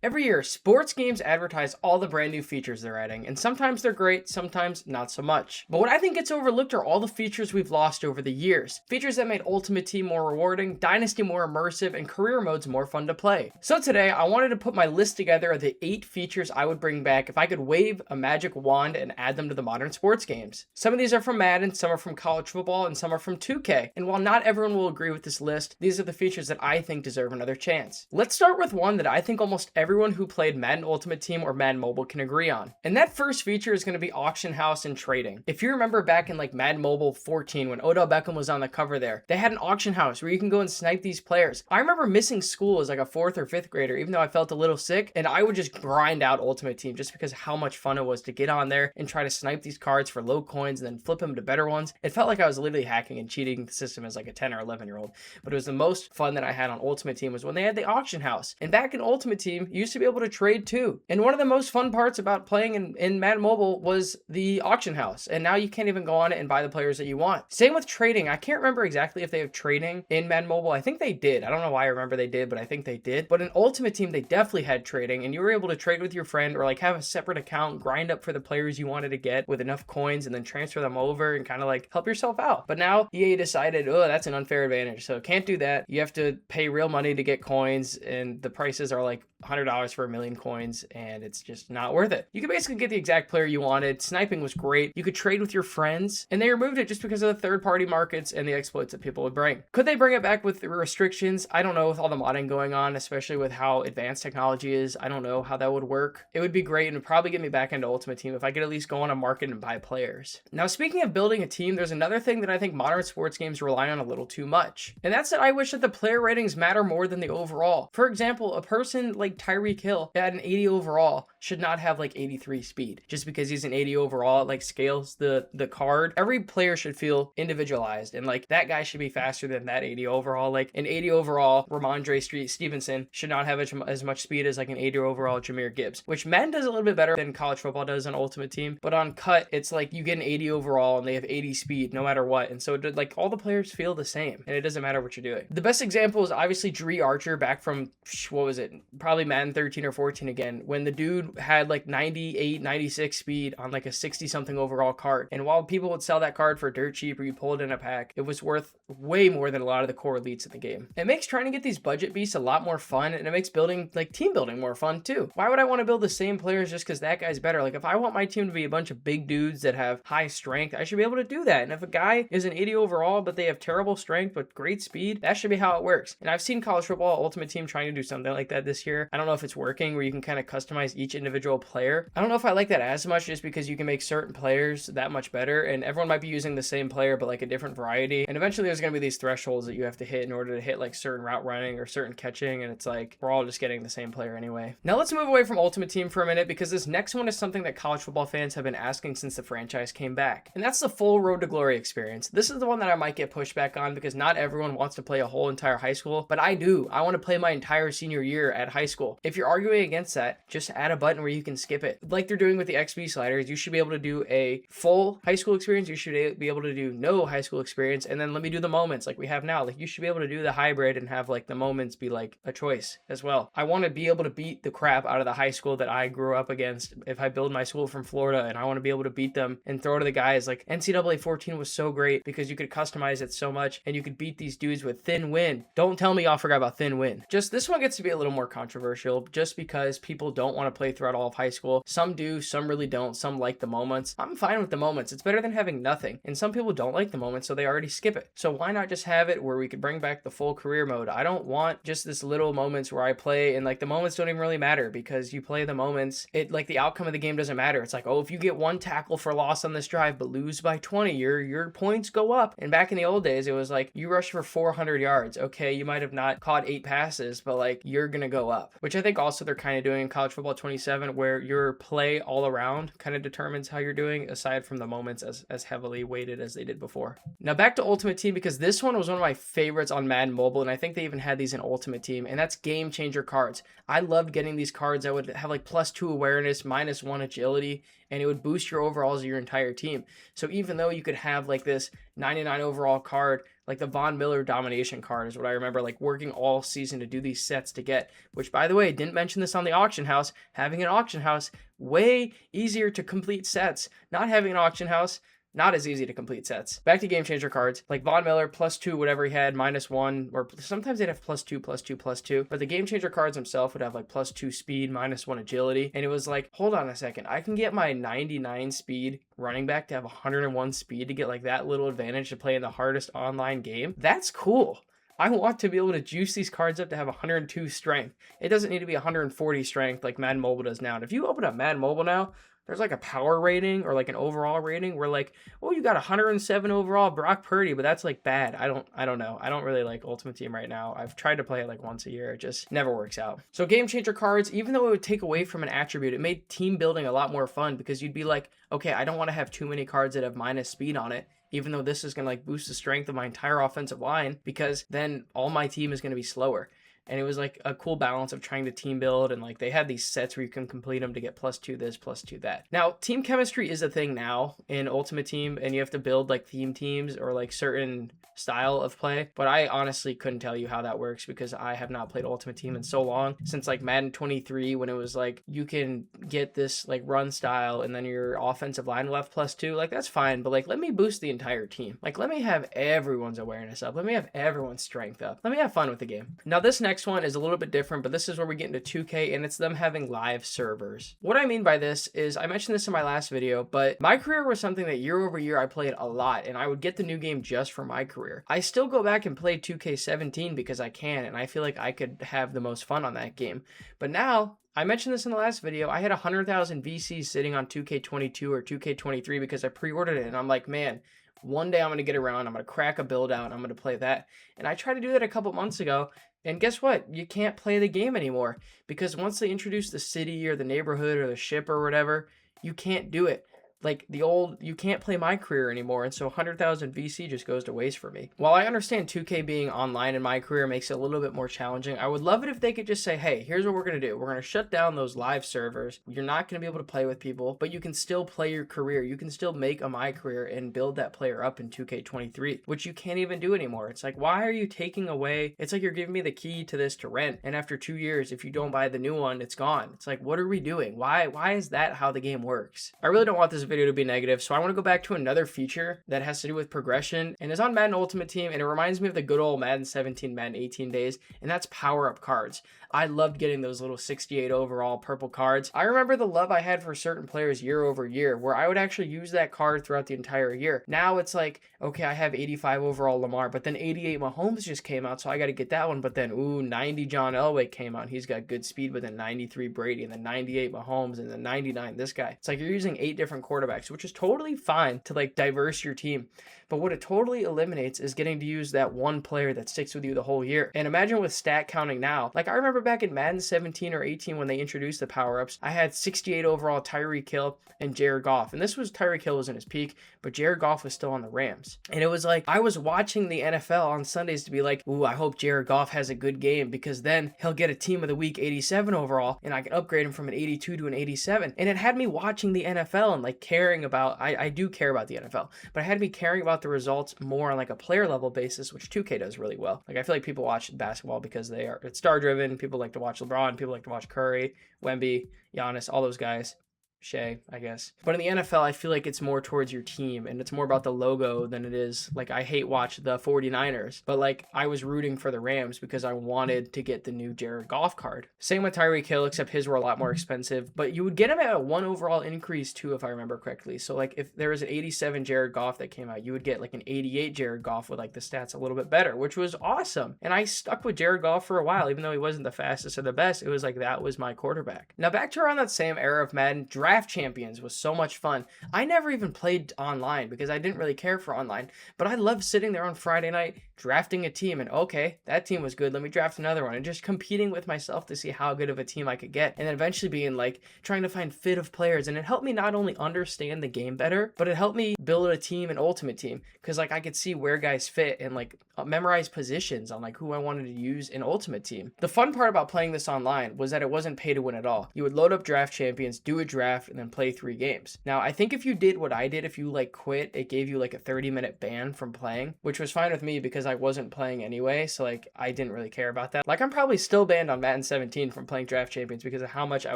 Every year, sports games advertise all the brand new features they're adding, and sometimes they're great, sometimes not so much. But what I think gets overlooked are all the features we've lost over the years. Features that made Ultimate Team more rewarding, Dynasty more immersive, and career modes more fun to play. So today, I wanted to put my list together of the 8 features I would bring back if I could wave a magic wand and add them to the modern sports games. Some of these are from Madden, some are from college football, and some are from 2K. And while not everyone will agree with this list, these are the features that I think deserve another chance. Let's start with one that I think almost everyone who played Madden Ultimate Team or Madden Mobile can agree on. And that first feature is going to be auction house and trading. If you remember back in like Madden Mobile 14 when Odell Beckham was on the cover there, they had an auction house where you can go and snipe these players. I remember missing school as like a 4th or 5th grader, even though I felt a little sick, and I would just grind out Ultimate Team just because of how much fun it was to get on there and try to snipe these cards for low coins and then flip them to better ones. It felt like I was literally hacking and cheating the system as like a 10 or 11-year-old. But it was the most fun that I had on Ultimate Team was when they had the auction house. And back in Ultimate Team, you used to be able to trade too. And one of the most fun parts about playing in Madden Mobile was the auction house. And now you can't even go on it and buy the players that you want. Same with trading. I can't remember exactly if they have trading in Madden Mobile. I think they did. I don't know why I remember they did, but I think they did. But in Ultimate Team, they definitely had trading, and you were able to trade with your friend or like have a separate account, grind up for the players you wanted to get with enough coins and then transfer them over and kind of like help yourself out. But now EA decided, oh, that's an unfair advantage. So can't do that. You have to pay real money to get coins, and the prices are like $100 for 1,000,000 coins, and it's just not worth it. You could basically get the exact player you wanted. Sniping was great. You could trade with your friends, and they removed it just because of the third-party markets and the exploits that people would bring. Could they bring it back with restrictions? I don't know, with all the modding going on, especially with how advanced technology is. I don't know how that would work. It would be great and would probably get me back into Ultimate Team if I could at least go on a market and buy players. Now, speaking of building a team, there's another thing that I think modern sports games rely on a little too much, and that's that I wish that the player ratings matter more than the overall. For example, a person like Tyreek Hill at an 80 overall should not have like 83 speed. Just because he's an 80 overall, it like scales the card. Every player should feel individualized, and like that guy should be faster than that 80 overall. Like an 80 overall Ramondre Stevenson should not have as much speed as like an 80 overall Jahmyr Gibbs, which Madden does a little bit better than college football does on Ultimate Team. But on cut, it's like you get an 80 overall and they have 80 speed no matter what. And so like all the players feel the same, and it doesn't matter what you're doing. The best example is obviously Dree Archer back from, what was it? Probably Madden 13 or 14 again, when the dude had like 98, 96 speed on like a 60 something overall card. And while people would sell that card for dirt cheap or you pull it in a pack, it was worth way more than a lot of the core elites in the game. It makes trying to get these budget beasts a lot more fun, and it makes building like team building more fun too. Why would I want to build the same players just because that guy's better? Like if I want my team to be a bunch of big dudes that have high strength, I should be able to do that. And if a guy is an 80 overall but they have terrible strength but great speed, that should be how it works. And I've seen college football Ultimate Team trying to do something like that this year. I don't know if it's working, where you can kind of customize each individual player. I don't know if I like that as much, just because you can make certain players that much better, and everyone might be using the same player but like a different variety. And eventually there's going to be these thresholds that you have to hit in order to hit like certain route running or certain catching, and it's like we're all just getting the same player anyway. Now let's move away from Ultimate Team for a minute, because this next one is something that college football fans have been asking since the franchise came back, and that's the full Road to Glory experience. This is the one that I might get pushback on, because not everyone wants to play a whole entire high school, but I do. I want to play my entire senior year at high school. If you're arguing against that, just add a button where you can skip it. Like they're doing with the XP sliders, you should be able to do a full high school experience. You should be able to do no high school experience, and then let me do the moments like we have now. Like you should be able to do the hybrid and have like the moments be like a choice as well. I want to be able to beat the crap out of the high school that I grew up against. If I build my school from Florida, and I want to be able to beat them and throw to the guys. Like NCAA 14 was so great because you could customize it so much, and you could beat these dudes with thin win. Don't tell me y'all forgot about thin win. Just this one gets to be a little more controversial just because people don't want to play throughout all of high school. Some do, some really don't. Some like the moments. I'm fine with the moments. It's better than having nothing. And some people don't like the moments, so they already skip it. So why not just have it where we could bring back the full career mode? I don't want just this little moments where I play and like the moments don't even really matter, because you play the moments, it like the outcome of the game doesn't matter. It's like, oh, if you get one tackle for loss on this drive but lose by 20, your points go up. And back in the old days, it was like you rush for 400 yards. Okay, you might have not caught 8 passes, but like you're gonna go up, which I think also they're kind of doing in college football 27, where your play all around kind of determines how you're doing, aside from the moments as heavily weighted as they did before. Now back to Ultimate Team, because this one was one of my favorites on Madden Mobile, and I think they even had these in Ultimate Team, and that's game changer cards. I loved getting these cards that would have like +2 awareness, -1 agility, and it would boost your overalls of your entire team. So even though you could have like this 99 overall card, Like the Von Miller domination card is what I remember like working all season to do these sets to get, which by the way, didn't mention this on the auction house. Having an auction house, way easier to complete sets. Not having an auction house, not as easy to complete sets. Back to game changer cards, like Von Miller, +2, whatever he had, -1, or sometimes they'd have +2, +2, +2. But the game changer cards themselves would have like +2 speed, -1 agility. And it was like, hold on a second, I can get my 99 speed running back to have 101 speed to get like that little advantage to play in the hardest online game. That's cool. I want to be able to juice these cards up to have 102 strength. It doesn't need to be 140 strength like Madden Mobile does now. And if you open up Madden Mobile now, there's like a power rating or like an overall rating where like, oh, you got 107 overall Brock Purdy, but that's like bad. I don't know. I don't really like Ultimate Team right now. I've tried to play it like once a year. It just never works out. So game changer cards, even though it would take away from an attribute, it made team building a lot more fun because you'd be like, okay, I don't want to have too many cards that have minus speed on it, even though this is going to like boost the strength of my entire offensive line, because then all my team is going to be slower. And it was like a cool balance of trying to team build, and like they had these sets where you can complete them to get +2 this, +2 that. Now, team chemistry is a thing now in Ultimate Team, and you have to build like theme teams or like certain style of play. But I honestly couldn't tell you how that works because I have not played Ultimate Team in so long, since like Madden 23, when it was like you can get this like run style and then your offensive line will have +2. Like that's fine, but like let me boost the entire team. Like let me have everyone's awareness up. Let me have everyone's strength up. Let me have fun with the game. Now this next one is a little bit different, but this is where we get into 2K, and it's them having live servers. What I mean by this is, I mentioned this in my last video, but my career was something that year over year I played a lot, and I would get the new game just for my career. I still go back and play 2K17 because I can, and I feel like I could have the most fun on that game. But now, I mentioned this in the last video, I had 100,000 VCs sitting on 2K22 or 2K23 because I pre-ordered it, and I'm like, man, one day I'm going to get around, I'm going to crack a build out, and I'm going to play that. And I tried to do that a couple months ago, and guess what? You can't play the game anymore because once they introduce the city or the neighborhood or the ship or whatever, you can't do it. Like the old, you can't play my career anymore, and so 100,000 VC just goes to waste for me. While I understand 2K being online in my career makes it a little bit more challenging, I would love it if they could just say, hey, here's what we're going to do. We're going to shut down those live servers. You're not going to be able to play with people, but you can still play your career. You can still make a my career and build that player up in 2K23, which you can't even do anymore. It's like, why are you taking away? It's like you're giving me the key to this to rent, and after 2 years, if you don't buy the new one, it's gone. It's like, what are we doing? Why is that how the game works? I really don't want this video to be negative, so I want to go back to another feature that has to do with progression and is on Madden Ultimate Team, and it reminds me of the good old Madden 17, Madden 18 days, and that's power-up cards. I loved getting those little 68 overall purple cards. I remember the love I had for certain players year over year, where I would actually use that card throughout the entire year. Now it's like, okay, I have 85 overall Lamar, but then 88 Mahomes just came out, so I got to get that one. But then, 90 John Elway came out. He's got good speed, but then 93 Brady, and then 98 Mahomes, and then 99 this guy. It's like you're using 8 different quarterbacks, which is totally fine to like diverse your team. But what it totally eliminates is getting to use that one player that sticks with you the whole year. And imagine with stat counting now. Like I remember back in Madden 17 or 18 when they introduced the power-ups, I had 68 overall Tyreek Hill and Jared Goff. And this was Tyreek Hill was in his peak, but Jared Goff was still on the Rams. And it was like I was watching the NFL on Sundays to be like, ooh, I hope Jared Goff has a good game because then he'll get a team of the week 87 overall and I can upgrade him from an 82 to an 87. And it had me watching the NFL and like caring about, I do care about the NFL, but it had me caring about the results more on like a player level basis, which 2K does really well. Like I feel like people watch basketball because it's star driven. People like to watch LeBron, people like to watch Curry, Wemby, Giannis, all those guys. Shea, I guess. But in the NFL, I feel like it's more towards your team and it's more about the logo than it is. Like, I hate watch the 49ers, but like, I was rooting for the Rams because I wanted to get the new Jared Goff card. Same with Tyreek Hill, except his were a lot more expensive, but you would get him at a 1 overall increase too, if I remember correctly. So like, if there was an 87 Jared Goff that came out, you would get like an 88 Jared Goff with like the stats a little bit better, which was awesome. And I stuck with Jared Goff for a while, even though he wasn't the fastest or the best. It was like, that was my quarterback. Now back to around that same era of Madden, Draft Champions was so much fun. I never even played online because I didn't really care for online, but I loved sitting there on Friday night drafting a team and okay, that team was good, let me draft another one, and just competing with myself to see how good of a team I could get, and then eventually being like trying to find fit of players. And it helped me not only understand the game better, but it helped me build a team, an ultimate team, because like I could see where guys fit and like memorize positions on like who I wanted to use in ultimate team. The fun part about playing this online was that it wasn't pay to win at all. You would load up Draft Champions, do a draft, draft and then play 3 games. Now, I think if you did what I did, if you like quit, it gave you like a 30-minute ban from playing, which was fine with me because I wasn't playing anyway. So like I didn't really care about that. Like I'm probably still banned on Madden 17 from playing Draft Champions because of how much I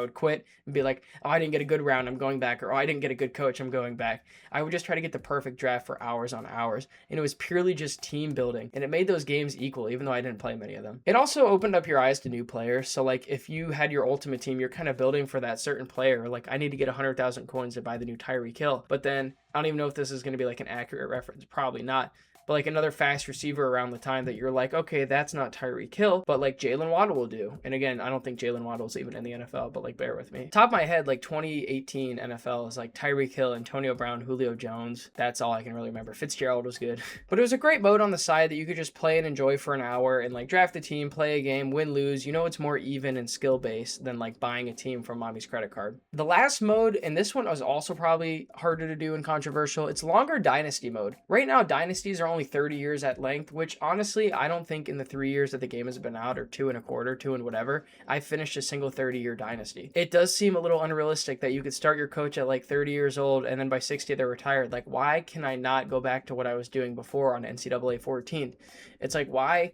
would quit and be like, oh, I didn't get a good round, I'm going back, or oh, I didn't get a good coach, I'm going back. I would just try to get the perfect draft for hours on hours, and it was purely just team building, and it made those games equal even though I didn't play many of them. It also opened up your eyes to new players. So like if you had your ultimate team, you're kind of building for that certain player. Like I need to get 100,000 coins to buy the new Tyreek Hill, but then I don't even know if this is going to be like an accurate reference, probably not. But like another fast receiver around the time that you're like, okay, that's not Tyreek Hill, but like Jalen Waddle will do. And again, I don't think Jalen Waddle's even in the NFL, but like bear with me. Top of my head, like 2018 NFL is like Tyreek Hill, Antonio Brown, Julio Jones. That's all I can really remember. Fitzgerald was good. But it was a great mode on the side that you could just play and enjoy for an hour and like draft a team, play a game, win, lose. You know, it's more even and skill based than like buying a team from mommy's credit card. The last mode, and this one was also probably harder to do and controversial, it's longer dynasty mode. Right now, dynasties are only 30 years at length, which honestly, I don't think in the 3 years that the game has been out, or 2 and a quarter, 2 and whatever, I finished a single 30-year dynasty. It does seem a little unrealistic that you could start your coach at like 30 years old and then by 60 they're retired. Like, why can I not go back to what I was doing before on NCAA 14? It's like, why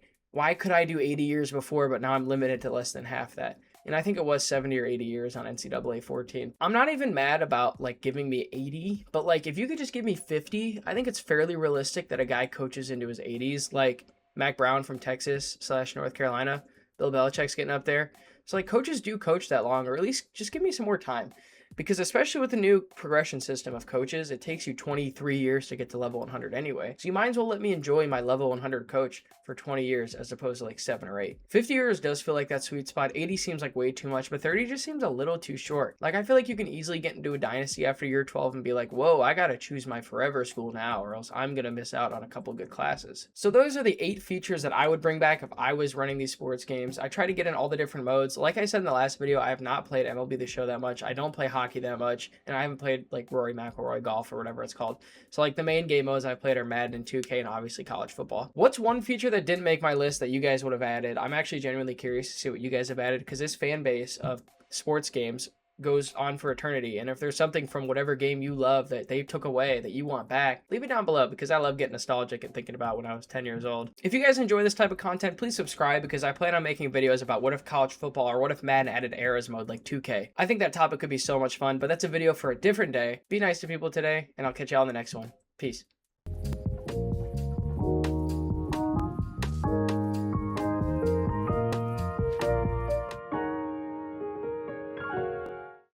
could I do 80 years before, but now I'm limited to less than half that? And I think it was 70 or 80 years on NCAA 14. I'm not even mad about like giving me 80, but like if you could just give me 50, I think it's fairly realistic that a guy coaches into his 80s, like Mac Brown from Texas / North Carolina. Bill Belichick's getting up there. So like coaches do coach that long, or at least just give me some more time. Because especially with the new progression system of coaches, it takes you 23 years to get to level 100 anyway. So you might as well let me enjoy my level 100 coach for 20 years as opposed to like 7 or 8. 50 years does feel like that sweet spot. 80 seems like way too much, but 30 just seems a little too short. Like I feel like you can easily get into a dynasty after year 12 and be like, whoa, I gotta choose my forever school now or else I'm gonna miss out on a couple good classes. So those are the 8 features that I would bring back if I was running these sports games. I try to get in all the different modes. Like I said in the last video, I have not played MLB The Show that much. I don't play hockey that much, and I haven't played like Rory McIlroy golf or whatever it's called. So like the main game modes I've played are Madden and 2K and obviously college football. What's one feature that didn't make my list that you guys would have added? I'm actually genuinely curious to see what you guys have added, because this fan base of sports games goes on for eternity. And if there's something from whatever game you love that they took away that you want back, leave it down below, because I love getting nostalgic and thinking about when I was 10 years old. If you guys enjoy this type of content, please subscribe, because I plan on making videos about what if college football or what if Madden added eras mode like 2K. I think that topic could be so much fun, but that's a video for a different day. Be nice to people today, and I'll catch y'all in the next one. Peace.